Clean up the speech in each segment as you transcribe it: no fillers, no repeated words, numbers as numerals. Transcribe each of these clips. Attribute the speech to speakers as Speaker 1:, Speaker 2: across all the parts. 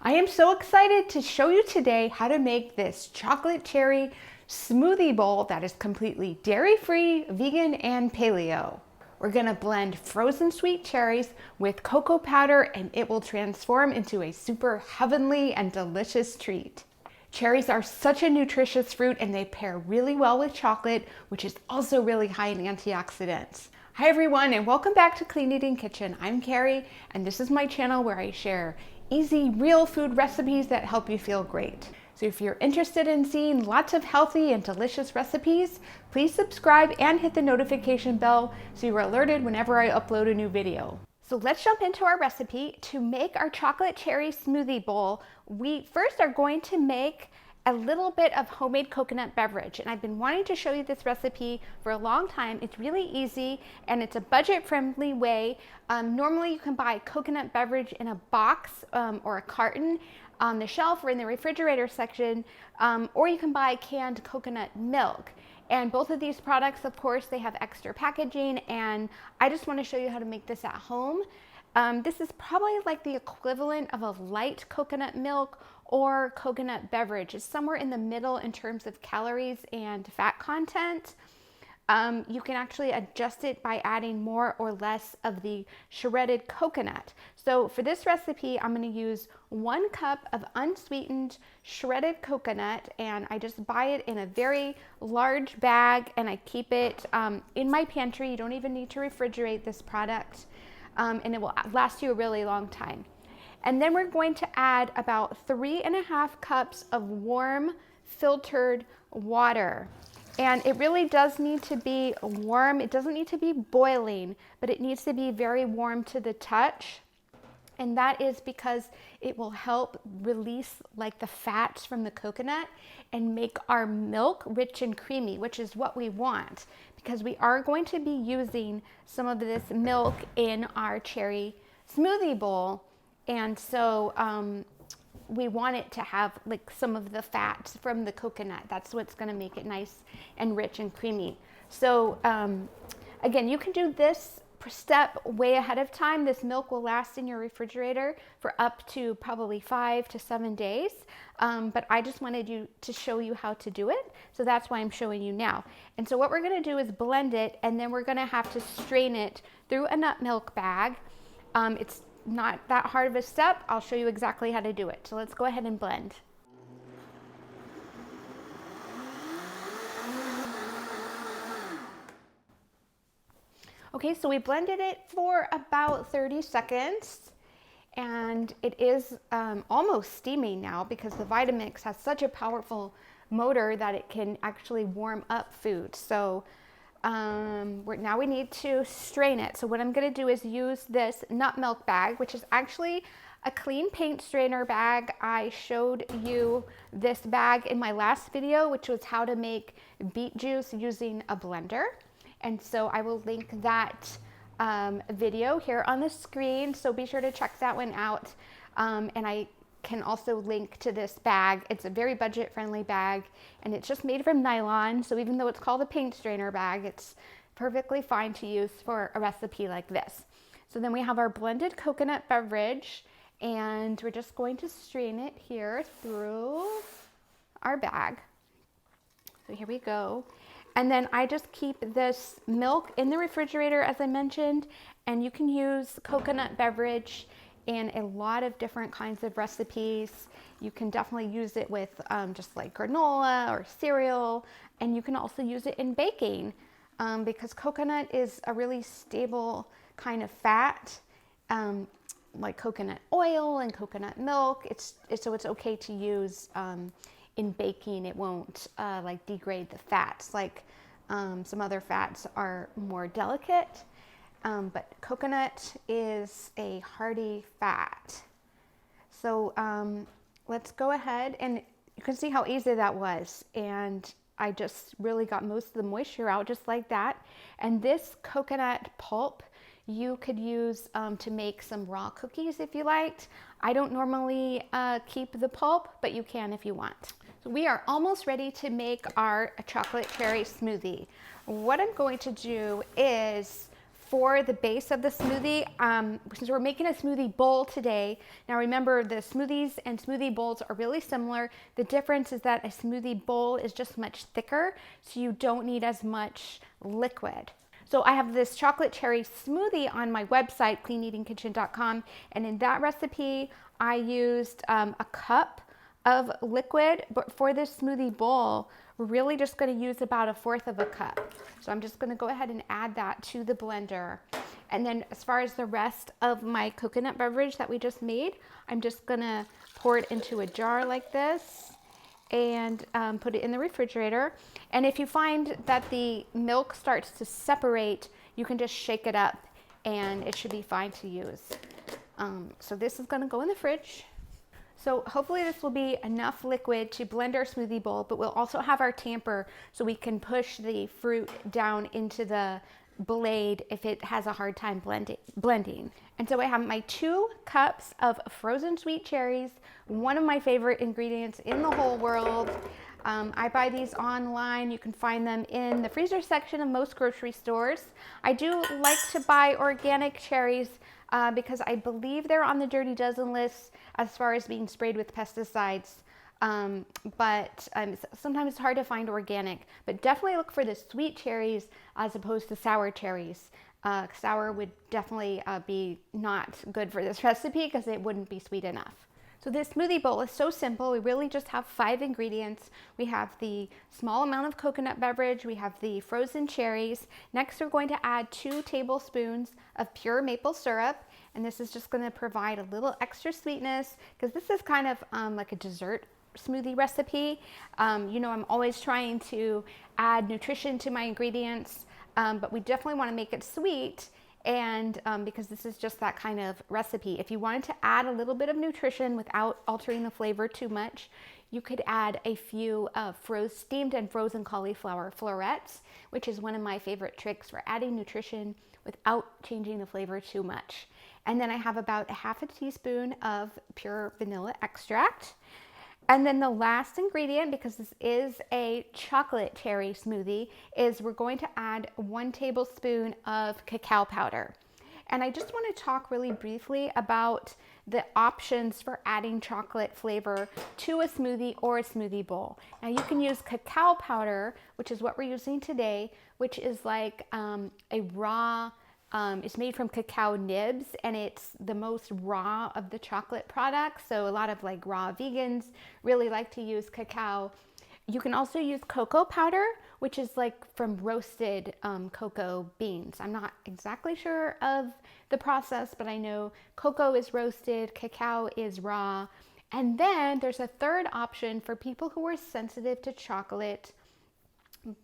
Speaker 1: I am so excited to show you today how to make this chocolate cherry smoothie bowl that is completely dairy-free, vegan, and paleo. We're gonna blend frozen sweet cherries with cocoa powder and it will transform into a super heavenly and delicious treat. Cherries are such a nutritious fruit and they pair really well with chocolate, which is also really high in antioxidants. Hi everyone and welcome back to Clean Eating Kitchen. I'm Carrie and this is my channel where I share easy, real food recipes that help you feel great. So if you're interested in seeing lots of healthy and delicious recipes, please subscribe and hit the notification bell so you're alerted whenever I upload a new video. So let's jump into our recipe. To make our chocolate cherry smoothie bowl, we first are going to make a little bit of homemade coconut beverage. And I've been wanting to show you this recipe for a long time. It's really easy and it's a budget-friendly way. Normally you can buy coconut beverage in a box or a carton on the shelf or in the refrigerator section, or you can buy canned coconut milk. And both of these products, of course, they have extra packaging, and I just want to show you how to make this at home. This is probably like the equivalent of a light coconut milk or coconut beverage. It's somewhere in the middle in terms of calories and fat content. You can actually adjust it by adding more or less of the shredded coconut. So for this recipe, I'm going to use 1 cup of unsweetened shredded coconut, and I just buy it in a very large bag and I keep it in my pantry. You don't even need to refrigerate this product, and it will last you a really long time. And then we're going to add about 3.5 cups of warm filtered water. And it really does need to be warm. It doesn't need to be boiling, but it needs to be very warm to the touch. And that is because it will help release like the fats from the coconut and make our milk rich and creamy, which is what we want, because we are going to be using some of this milk in our cherry smoothie bowl. And so we want it to have like some of the fats from the coconut. That's what's going to make it nice and rich and creamy. So again, you can do this step way ahead of time. This milk will last in your refrigerator for up to probably 5 to 7 days. But I just wanted to show you how to do it. So that's why I'm showing you now. And so what we're going to do is blend it, and then we're going to have to strain it through a nut milk bag. It's not that hard of a step. I'll show you exactly how to do it. So let's go ahead and blend. Okay, so we blended it for about 30 seconds and it is almost steaming now because the Vitamix has such a powerful motor that it can actually warm up food. So now we need to strain it. So what I'm going to do is use this nut milk bag, which is actually a clean paint strainer bag. I showed you this bag in my last video, which was how to make beet juice using a blender. And so I will link that video here on the screen. So be sure to check that one out. And I can also link to this bag. It's a very budget-friendly bag and it's just made from nylon. So even though it's called a paint strainer bag, it's perfectly fine to use for a recipe like this. So then we have our blended coconut beverage and we're just going to strain it here through our bag. So here we go. And then I just keep this milk in the refrigerator, as I mentioned, and you can use coconut beverage in a lot of different kinds of recipes. You can definitely use it with just like granola or cereal, and you can also use it in baking because coconut is a really stable kind of fat, like coconut oil and coconut milk. So it's okay to use in baking. It won't like degrade the fats like some other fats are more delicate. But coconut is a hearty fat. So let's go ahead, and you can see how easy that was. And I just really got most of the moisture out just like that. And this coconut pulp you could use to make some raw cookies if you liked. I don't normally keep the pulp, but you can if you want. So we are almost ready to make our chocolate cherry smoothie. What I'm going to do is for the base of the smoothie, since we're making a smoothie bowl today. Now remember, the smoothies and smoothie bowls are really similar. The difference is that a smoothie bowl is just much thicker, so you don't need as much liquid. So I have this chocolate cherry smoothie on my website, cleaneatingkitchen.com, and in that recipe, I used a cup of liquid, but for this smoothie bowl, we're really just going to use about 1/4 of a cup. So I'm just going to go ahead and add that to the blender. And then as far as the rest of my coconut beverage that we just made, I'm just going to pour it into a jar like this and put it in the refrigerator. And if you find that the milk starts to separate, you can just shake it up and it should be fine to use. So this is going to go in the fridge. So hopefully this will be enough liquid to blend our smoothie bowl, but we'll also have our tamper so we can push the fruit down into the blade if it has a hard time blending. And so I have my 2 cups of frozen sweet cherries, one of my favorite ingredients in the whole world. I buy these online. You can find them in the freezer section of most grocery stores. I do like to buy organic cherries because I believe they're on the Dirty Dozen list as far as being sprayed with pesticides. But sometimes it's hard to find organic, but definitely look for the sweet cherries as opposed to sour cherries. Sour would definitely be not good for this recipe because it wouldn't be sweet enough. So this smoothie bowl is so simple. We really just have 5 ingredients. We have the small amount of coconut beverage. We have the frozen cherries. Next, we're going to add 2 tablespoons of pure maple syrup. And this is just going to provide a little extra sweetness because this is kind of like a dessert smoothie recipe. You know, I'm always trying to add nutrition to my ingredients, but we definitely want to make it sweet. And because this is just that kind of recipe. If you wanted to add a little bit of nutrition without altering the flavor too much, you could add a few steamed and frozen cauliflower florets, which is one of my favorite tricks for adding nutrition without changing the flavor too much. And then I have about 1/2 teaspoon of pure vanilla extract. And then the last ingredient, because this is a chocolate cherry smoothie, is we're going to add 1 tablespoon of cacao powder. And I just want to talk really briefly about the options for adding chocolate flavor to a smoothie or a smoothie bowl. Now you can use cacao powder, which is what we're using today, which is like a raw, it's made from cacao nibs, and it's the most raw of the chocolate products. So a lot of like raw vegans really like to use cacao. You can also use cocoa powder, which is like from roasted cocoa beans. I'm not exactly sure of the process, but I know cocoa is roasted, cacao is raw. And then there's a third option for people who are sensitive to chocolate,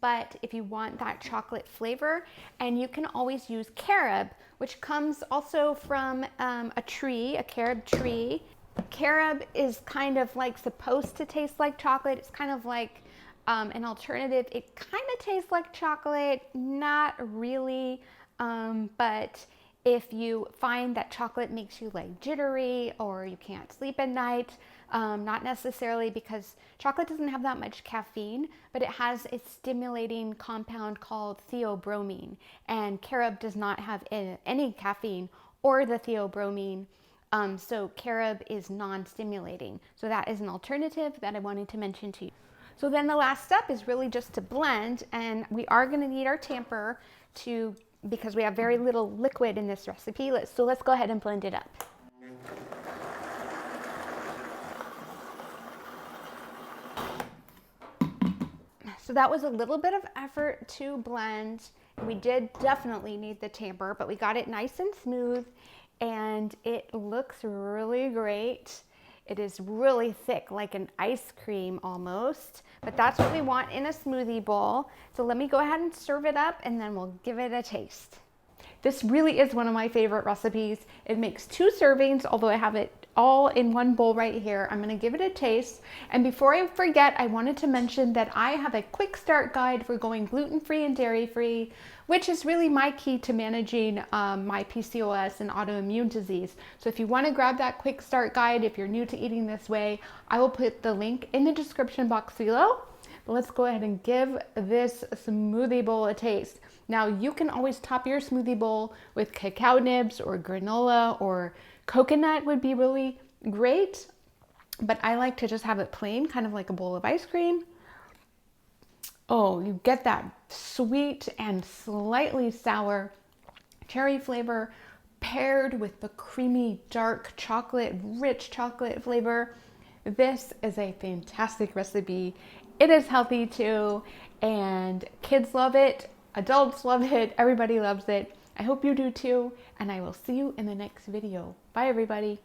Speaker 1: but if you want that chocolate flavor, and you can always use carob, which comes also from a tree, a carob tree. Carob is kind of like supposed to taste like chocolate. It's kind of like an alternative. It kind of tastes like chocolate, not really, but if you find that chocolate makes you like jittery or you can't sleep at night, not necessarily, because chocolate doesn't have that much caffeine, but it has a stimulating compound called theobromine, and carob does not have any caffeine or the theobromine, so carob is non-stimulating. So that is an alternative that I wanted to mention to you. So then the last step is really just to blend, and we are going to need our tamper because we have very little liquid in this recipe. So let's go ahead and blend it up. So that was a little bit of effort to blend. We did definitely need the tamper, but we got it nice and smooth, and it looks really great. It is really thick, like an ice cream almost, but that's what we want in a smoothie bowl. So let me go ahead and serve it up, and then we'll give it a taste. This really is one of my favorite recipes. It makes 2 servings, although I have it all in one bowl right here. I'm gonna give it a taste. And before I forget, I wanted to mention that I have a quick start guide for going gluten-free and dairy-free, which is really my key to managing my PCOS and autoimmune disease. So if you wanna grab that quick start guide, if you're new to eating this way, I will put the link in the description box below. But let's go ahead and give this smoothie bowl a taste. Now you can always top your smoothie bowl with cacao nibs or granola, or coconut would be really great. But I like to just have it plain, kind of like a bowl of ice cream. Oh, you get that sweet and slightly sour cherry flavor paired with the creamy, dark chocolate, rich chocolate flavor. This is a fantastic recipe. It is healthy too, and kids love it, adults love it, everybody loves it. I hope you do too, and I will see you in the next video. Bye everybody.